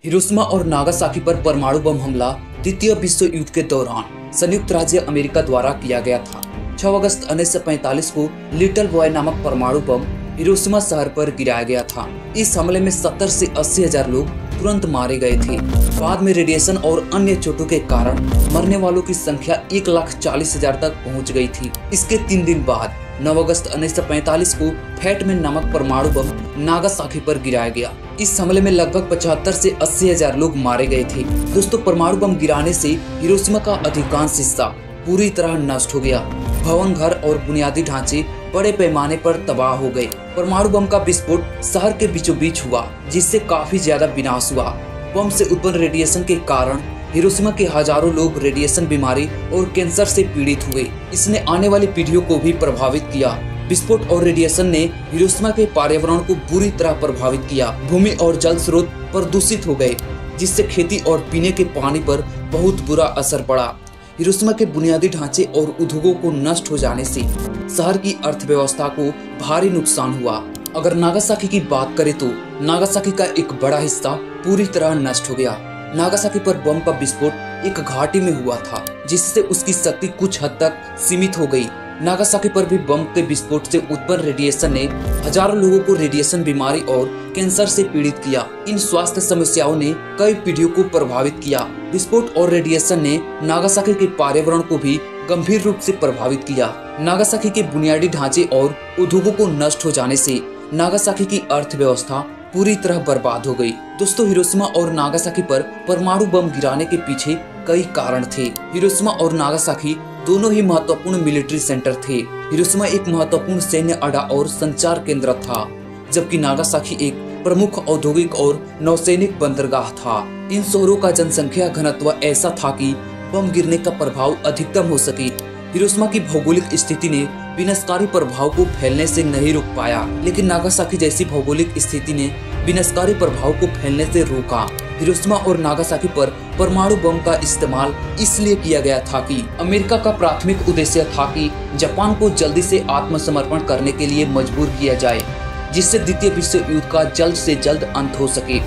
Hiroshima और Nagasaki पर परमाणु बम हमला द्वितीय विश्व युद्ध के दौरान संयुक्त राज्य अमेरिका द्वारा किया गया था। 6 अगस्त 1945 को लिटिल बॉय नामक परमाणु बम हिरोशिमा शहर पर गिराया गया था। इस हमले में 70 से 80 हजार लोग तुरंत मारे गए थे। बाद में रेडिएशन और अन्य चोटों के कारण मरने वालों की संख्या 1,40,000 तक पहुंच गई थी। इसके 3 दिन बाद 9 अगस्त 1945 को फैटमैन नामक परमाणु बम नागासाकी पर गिराया गया। इस हमले में लगभग 75 से 80 हजार लोग मारे गए थे। दोस्तों, परमाणु बम गिराने से हिरोशिमा का अधिकांश हिस्सा पूरी तरह नष्ट हो गया। भवन, घर और बुनियादी ढांचे बड़े पैमाने पर तबाह हो गए। परमाणु बम का विस्फोट शहर के बीचों बीच हुआ, जिससे काफी ज्यादा विनाश हुआ। बम से उत्पन्न रेडिएशन के कारण हिरोशिमा के हजारों लोग रेडिएशन बीमारी और कैंसर से पीड़ित हुए। इसने आने वाली पीढ़ियों को भी प्रभावित किया। विस्फोट और रेडिएशन ने हिरोशिमा के पर्यावरण को बुरी तरह प्रभावित किया। भूमि और जल स्रोत प्रदूषित हो गए, जिससे खेती और पीने के पानी पर बहुत बुरा असर पड़ा। हिरोशिमा के बुनियादी ढांचे और उद्योगों को नष्ट हो जाने से शहर की अर्थव्यवस्था को भारी नुकसान हुआ। अगर नागासाकी की बात करें तो नागासाकी का एक बड़ा हिस्सा पूरी तरह नष्ट हो गया। नागासाकी पर बम का विस्फोट एक घाटी में हुआ था, जिससे उसकी शक्ति कुछ हद तक सीमित हो गई। नागासाकी पर भी बम के विस्फोट से उत्पन्न रेडिएशन ने हजारों लोगों को रेडिएशन बीमारी और कैंसर से पीड़ित किया। इन स्वास्थ्य समस्याओं ने कई पीढ़ियों को प्रभावित किया। विस्फोट और रेडिएशन ने नागासाकी के पर्यावरण को भी गंभीर रूप से प्रभावित किया। नागासाकी के बुनियादी ढांचे और उद्योगों को नष्ट हो जाने से नागासाकी की अर्थव्यवस्था पूरी तरह बर्बाद हो गई। दोस्तों, हिरोशिमा और नागासाकी पर परमाणु बम गिराने के पीछे कई कारण थे। हिरोशिमा और नागासाकी दोनों ही महत्वपूर्ण मिलिट्री सेंटर थे। हिरोशिमा एक महत्वपूर्ण सैन्य अड्डा और संचार केंद्र था, जबकि नागासाकी एक प्रमुख औद्योगिक और नौसैनिक बंदरगाह था। इन शहरों का जनसंख्या घनत्व ऐसा था कि बम गिरने का प्रभाव अधिकतम हो सके। हिरोशिमा की भौगोलिक स्थिति ने विनाशकारी प्रभाव को फैलने से नहीं रोक पाया, लेकिन नागासाकी जैसी भौगोलिक स्थिति ने विनाशकारी प्रभाव को फैलने से रोका। हिरोशिमा और नागासाकी पर परमाणु बम का इस्तेमाल इसलिए किया गया था कि अमेरिका का प्राथमिक उद्देश्य था कि जापान को जल्दी से आत्मसमर्पण करने के लिए मजबूर किया जाए, जिससे द्वितीय विश्व युद्ध का जल्द से जल्द अंत हो सके।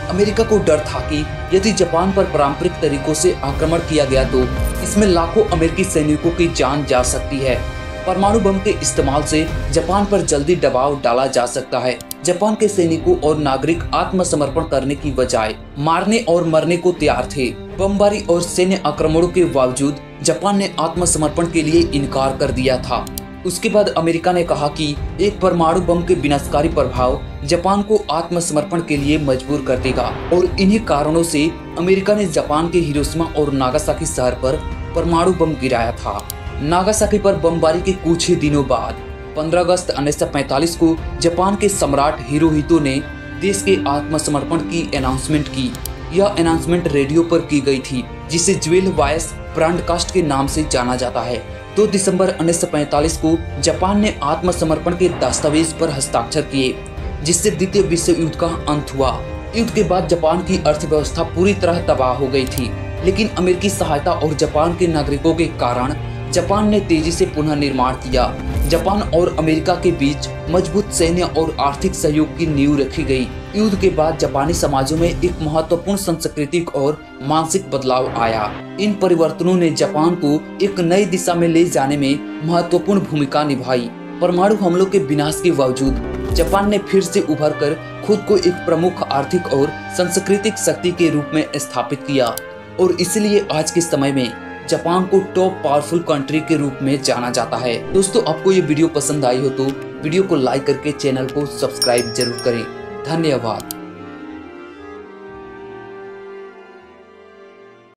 अमेरिका को डर था कि यदि जापान पर पारंपरिक तरीकों से आक्रमण किया गया तो इसमें लाखों अमेरिकी सैनिकों की जान जा सकती है। परमाणु बम के इस्तेमाल से जापान पर जल्दी दबाव डाला जा सकता है। जापान के सैनिकों और नागरिक आत्मसमर्पण करने की बजाय मारने और मरने को तैयार थे। बमबारी और सैन्य आक्रमणों के बावजूद जापान ने आत्मसमर्पण के लिए इनकार कर दिया था। उसके बाद अमेरिका ने कहा कि एक परमाणु बम के विनाशकारी प्रभाव जापान को आत्मसमर्पण के लिए मजबूर कर देगा, और इन्हीं कारणों से अमेरिका ने जापान के हिरोशिमा और नागासाकी शहर पर परमाणु बम गिराया था। नागासाकी पर बमबारी के कुछ ही दिनों बाद 15 अगस्त 1945 को जापान के सम्राट हिरोहितो ने देश के आत्मसमर्पण की अनाउंसमेंट की। यह अनाउंसमेंट रेडियो पर की गई थी, जिसे ज्वेल वॉइस ब्रॉडकास्ट के नाम से जाना जाता है। 2 दिसंबर 1945 को जापान ने आत्मसमर्पण के दस्तावेज पर हस्ताक्षर किए, जिससे द्वितीय विश्व युद्ध का अंत हुआ। युद्ध के बाद जापान की अर्थव्यवस्था पूरी तरह तबाह हो गई थी, लेकिन अमेरिकी सहायता और जापान के नागरिकों के कारण जापान ने तेजी से पुनः निर्माण किया। जापान और अमेरिका के बीच मजबूत सैन्य और आर्थिक सहयोग की नींव रखी गई। युद्ध के बाद जापानी समाजों में एक महत्वपूर्ण सांस्कृतिक और मानसिक बदलाव आया। इन परिवर्तनों ने जापान को एक नई दिशा में ले जाने में महत्वपूर्ण भूमिका निभाई। परमाणु हमलों के विनाश के बावजूद जापान ने फिर से उभर कर खुद को एक प्रमुख आर्थिक और सांस्कृतिक शक्ति के रूप में स्थापित किया, और इसलिए आज के समय में जापान को टॉप पावरफुल कंट्री के रूप में जाना जाता है। दोस्तों, आपको ये वीडियो पसंद आई हो तो वीडियो को लाइक करके चैनल को सब्सक्राइब जरूर करें। धन्यवाद।